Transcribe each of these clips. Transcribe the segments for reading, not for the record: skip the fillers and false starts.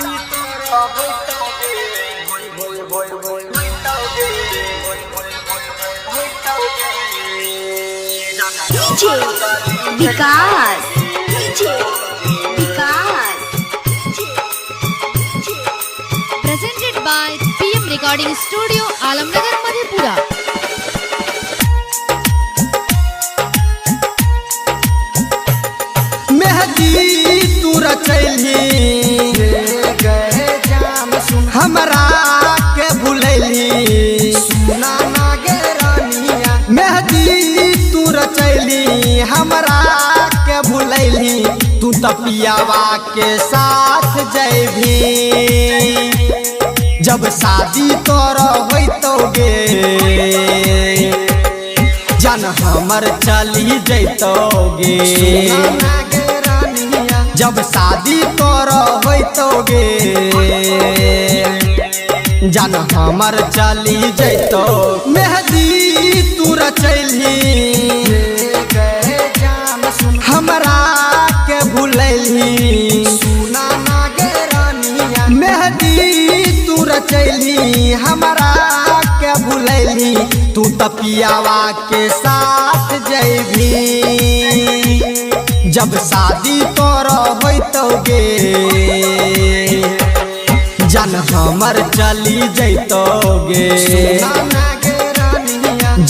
शादी तोरा होइतौगे होइतौगे DJ Vikas presented by PM Recording Studio, Alamnagar, Madhepura. मेहदी तू रचैली हमरा के भुलैली सुना नागे रानिया। मेहदी तू रचैली हमरा के भुलैली तू तपियावा के साथ जैभी जब शादी तोरा होइतौगे जन हमर चली जैतौगे जब शादी तोरा होइतौगे जन हमर चली जैतौ। मेहदी तू रचैली हमरा के भुलैली सुना नागे रानिया। मेहदी तू रचैली हमरा के भुलैली तू तपियावा के साथ जैभी जब शादी तोरा होइतौगे जन हमर चली जैतौगे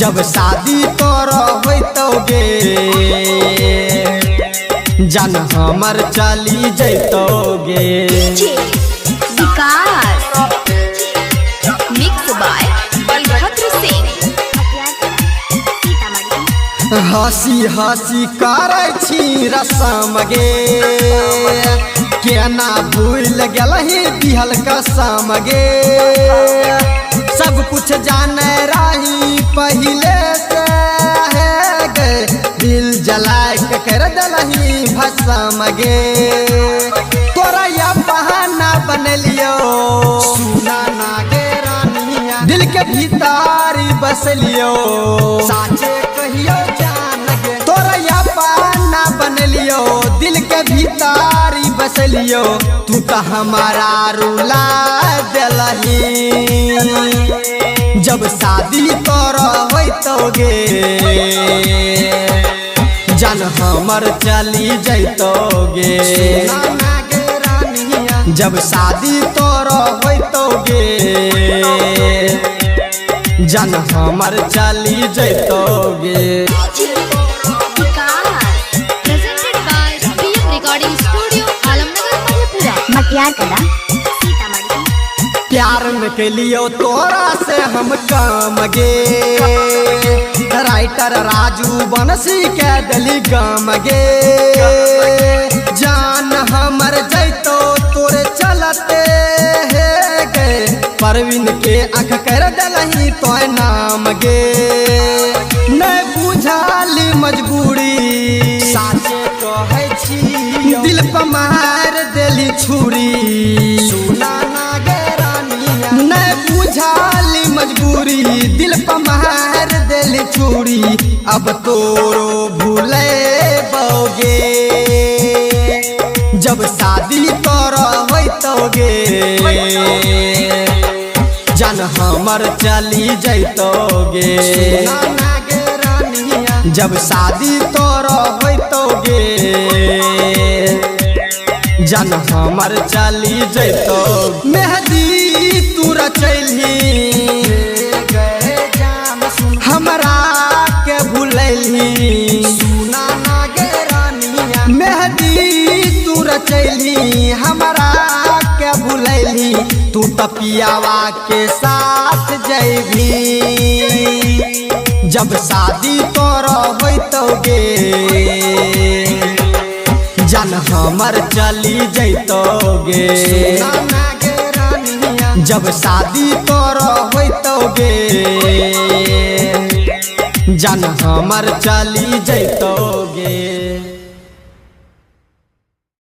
जब शादी तोरा होइतौगे जन हमर चली जैतौगे। विकास मिक्स बाय बलभद्र सिंह। हंसी हंसी करै छी रसम गे केना भूल गेलही दिहल कसम गे। सब कुछ जाने रही पहिले से गे दिल जलाए के कर दलही भसम गे। तोरा या बहाना बनलियो सुना नागे रानिया दिल के भीतर बसलियो साचे कहियो जान गे। तोरा या बहाना बनलियो दिल के भीतर बसलियो तू तो हमारा रुला देलही जब शादी तोरा होइतौगे जन हमर चली जैतौगे जब शादी तोरा होइतौगे जन हमर चली जैतौगे। Presented by PM Recording Studio, Alamnagar, Madhepura. मटियार कला सीतामढ़ी। प्यार में के लियो तोरा से हम काम गे राइटर राजू बनसी के दली गम गे। जान हमर जैतो तोरे चलते हे गे परवीन के आँख कर दलही तो नाम गे। नहीं बुझाली मजबूरी साचे कहै छी दिल पर मार देली छुरी सुना नागे रानिया। नहीं बुझाली मजबूरी दिल पर मार देली छुरी अब तोरो भूले बोगे जब शादी तोरा होइतौगे जन हमर चली जैतौगे जब शादी तोरा होइतौगे जन हमर चली जैतौ। मेहदी तू रचैली हमरा के भुलैली सुना नागे रानिया। मेहदी तू रचैली हमरा के भुलैली तू तपियावा के साथ जैभी जब शादी तोरा होइतौगे जन हमर चली जैतौगे जब शादी तोरा होइतौगे जन हमर चली जैतौगे।